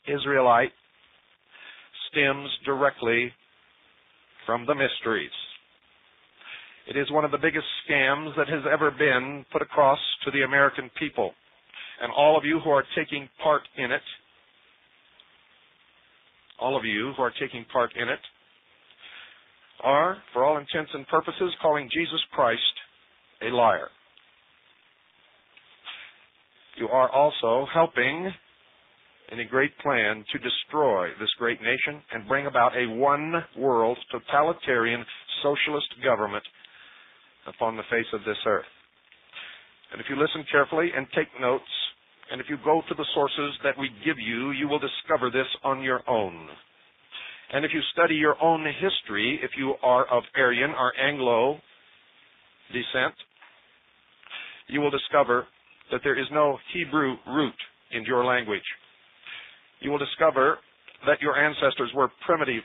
Israelite stems directly from the mysteries. It is one of the biggest scams that has ever been put across to the American people. And all of you who are taking part in it, are, for all intents and purposes, calling Jesus Christ a liar. You are also helping in a great plan to destroy this great nation and bring about a one-world, totalitarian, socialist government upon the face of this earth. And if you listen carefully and take notes, and if you go to the sources that we give you, you will discover this on your own. And if you study your own history, if you are of Aryan or Anglo descent, you will discover that there is no Hebrew root in your language. You will discover that your ancestors were primitive,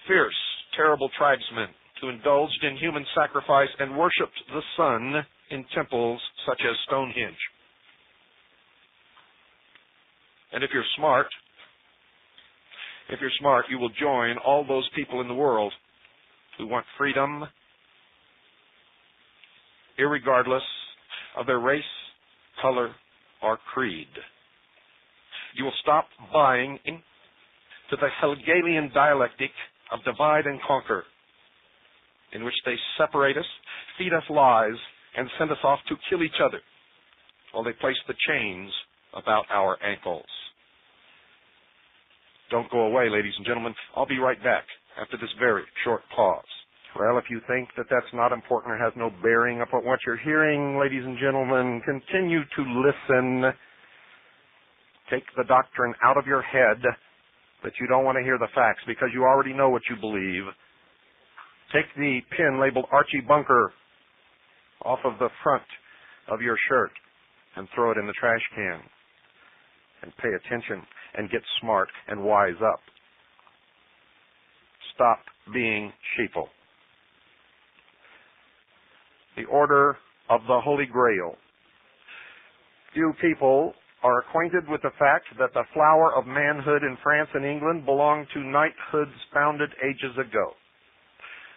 fierce, terrible tribesmen who indulged in human sacrifice and worshipped the sun in temples such as Stonehenge. And if you're smart, you will join all those people in the world who want freedom, irregardless of their race, color, or creed. You will stop buying into the Hegelian dialectic of divide and conquer, in which they separate us, feed us lies, and send us off to kill each other while they place the chains about our ankles. Don't go away, ladies and gentlemen. I'll be right back after this very short pause. Well, if you think that that's not important or has no bearing upon what you're hearing, ladies and gentlemen, continue to listen. Take the doctrine out of your head that you don't want to hear the facts because you already know what you believe. Take the pin labeled Archie Bunker off of the front of your shirt and throw it in the trash can. And pay attention and get smart and wise up. Stop being sheeple. The Order of the Holy Grail. Few people are acquainted with the fact that the flower of manhood in France and England belonged to knighthoods founded ages ago,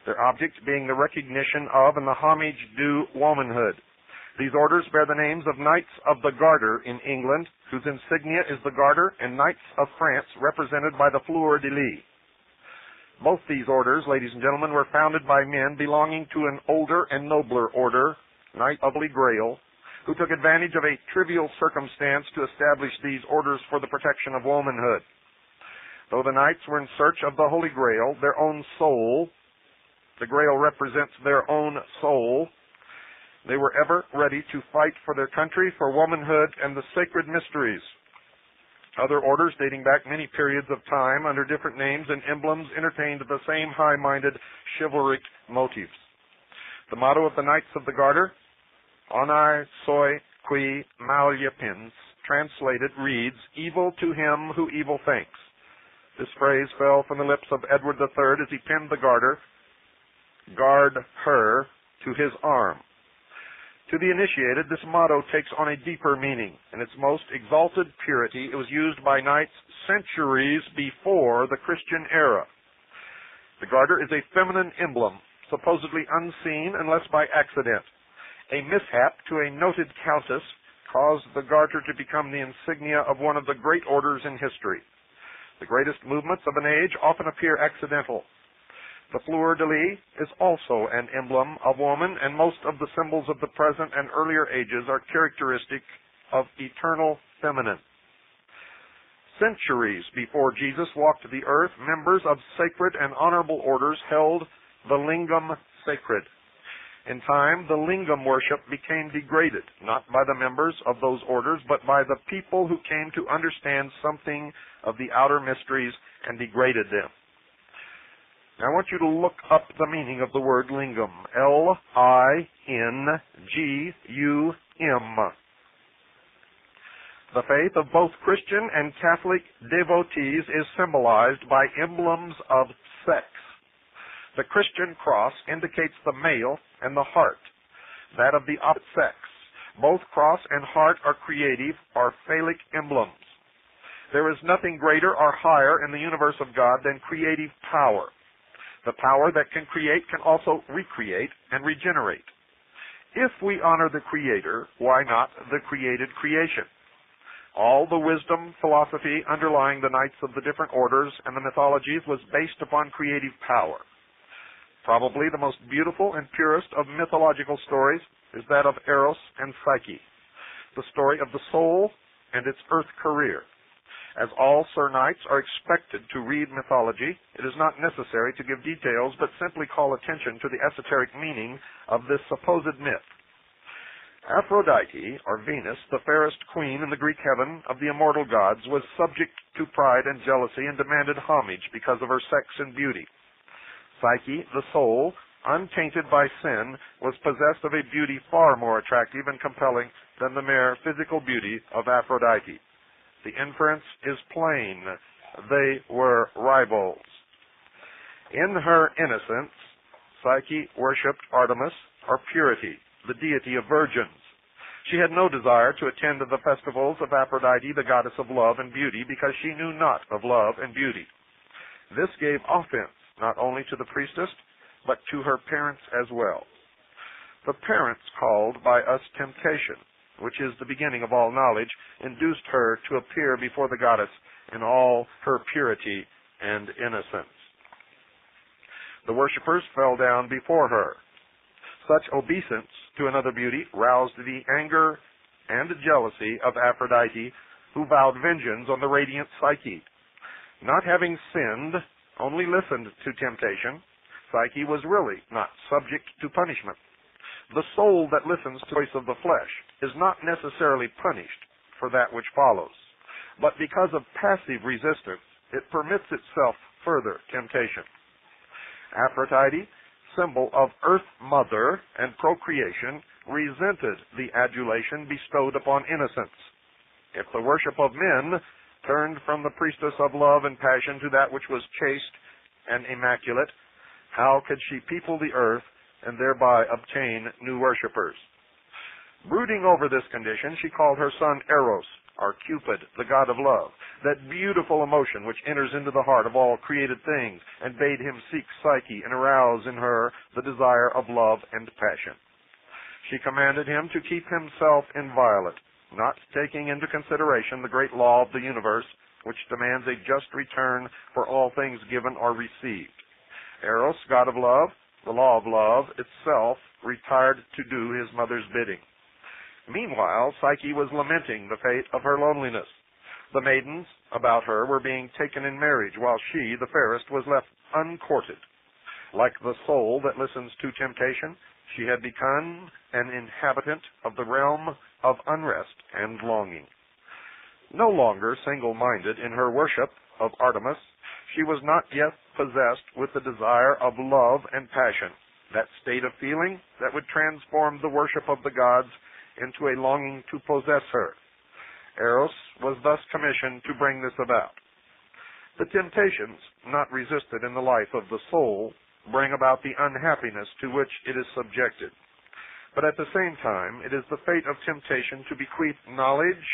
their object being the recognition of and the homage due womanhood. These orders bear the names of Knights of the Garter in England, whose insignia is the Garter, and Knights of France, represented by the Fleur de Lis. Both these orders, ladies and gentlemen, were founded by men belonging to an older and nobler order, Knight of the Holy Grail, who took advantage of a trivial circumstance to establish these orders for the protection of womanhood. Though the knights were in search of the Holy Grail, their own soul, the Grail represents their own soul, they were ever ready to fight for their country, for womanhood, and the sacred mysteries. Other orders, dating back many periods of time, under different names and emblems, entertained the same high-minded, chivalric motives. The motto of the Knights of the Garter, Honae soi qui malia pins, translated, reads, evil to him who evil thinks. This phrase fell from the lips of Edward III as he pinned the garter, guard her, to his arm. To the initiated, this motto takes on a deeper meaning. In its most exalted purity, it was used by knights centuries before the Christian era. The garter is a feminine emblem, supposedly unseen unless by accident. A mishap to a noted countess caused the garter to become the insignia of one of the great orders in history. The greatest movements of an age often appear accidental. The fleur de lis is also an emblem of woman, and most of the symbols of the present and earlier ages are characteristic of eternal feminine. Centuries before Jesus walked the earth, members of sacred and honorable orders held the lingam sacred. In time, the lingam worship became degraded, not by the members of those orders, but by the people who came to understand something of the outer mysteries and degraded them. Now I want you to look up the meaning of the word lingam. L-I-N-G-U-M. The faith of both Christian and Catholic devotees is symbolized by emblems of sex. The Christian cross indicates the male and the heart, that of the opposite sex. Both cross and heart are creative, or phallic emblems. There is nothing greater or higher in the universe of God than creative power. The power that can create can also recreate and regenerate. If we honor the Creator, why not the created creation? All the wisdom, philosophy underlying the knights of the different orders and the mythologies was based upon creative power. Probably the most beautiful and purest of mythological stories is that of Eros and Psyche, the story of the soul and its earth career. As all Sir Knights are expected to read mythology, it is not necessary to give details, but simply call attention to the esoteric meaning of this supposed myth. Aphrodite, or Venus, the fairest queen in the Greek heaven of the immortal gods, was subject to pride and jealousy and demanded homage because of her sex and beauty. Psyche, the soul, untainted by sin, was possessed of a beauty far more attractive and compelling than the mere physical beauty of Aphrodite. The inference is plain. They were rivals. In her innocence, Psyche worshipped Artemis, or purity, the deity of virgins. She had no desire to attend the festivals of Aphrodite, the goddess of love and beauty, because she knew not of love and beauty. This gave offense not only to the priestess, but to her parents as well. The parents called by us temptation, which is the beginning of all knowledge, induced her to appear before the goddess in all her purity and innocence. The worshippers fell down before her. Such obeisance to another beauty roused the anger and jealousy of Aphrodite, who vowed vengeance on the radiant Psyche. Not having sinned, only listened to temptation, Psyche was really not subject to punishment. The soul that listens to the voice of the flesh is not necessarily punished for that which follows, but because of passive resistance, it permits itself further temptation. Aphrodite, symbol of Earth Mother and procreation, resented the adulation bestowed upon innocence. If the worship of men turned from the priestess of love and passion to that which was chaste and immaculate, how could she people the earth and thereby obtain new worshippers? Brooding over this condition, she called her son Eros, or Cupid, the god of love, that beautiful emotion which enters into the heart of all created things, and bade him seek Psyche and arouse in her the desire of love and passion. She commanded him to keep himself inviolate, not taking into consideration the great law of the universe, which demands a just return for all things given or received. Eros, god of love, the law of love itself, retired to do his mother's bidding. Meanwhile, Psyche was lamenting the fate of her loneliness. The maidens about her were being taken in marriage, while she, the fairest, was left uncourted. Like the soul that listens to temptation, she had become an inhabitant of the realm of unrest and longing. No longer single-minded in her worship of Artemis, she was not yet possessed with the desire of love and passion, that state of feeling that would transform the worship of the gods into a longing to possess her. Eros was thus commissioned to bring this about. The temptations not resisted in the life of the soul bring about the unhappiness to which it is subjected. But at the same time, it is the fate of temptation to bequeath knowledge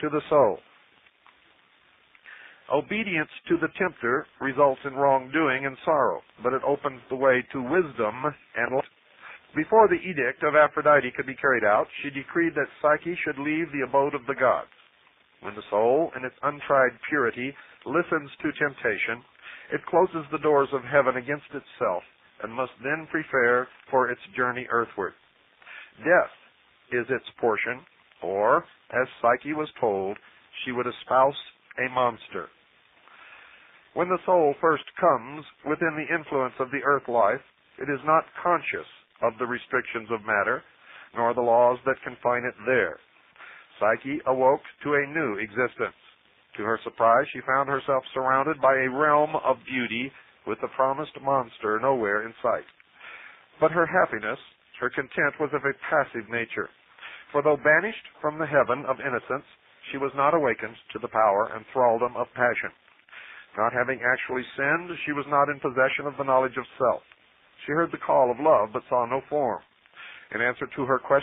to the soul. Obedience to the tempter results in wrongdoing and sorrow, but it opens the way to wisdom and life. Before the edict of Aphrodite could be carried out, she decreed that Psyche should leave the abode of the gods. When the soul, in its untried purity, listens to temptation, it closes the doors of heaven against itself and must then prepare for its journey earthward. Death is its portion, or, as Psyche was told, she would espouse a monster. When the soul first comes within the influence of the earth life, it is not conscious of the restrictions of matter, nor the laws that confine it there. Psyche awoke to a new existence. To her surprise, she found herself surrounded by a realm of beauty with the promised monster nowhere in sight. But her happiness, her content, was of a passive nature. For though banished from the heaven of innocence, she was not awakened to the power and thraldom of passion. Not having actually sinned, she was not in possession of the knowledge of self. She heard the call of love, but saw no form. In answer to her question,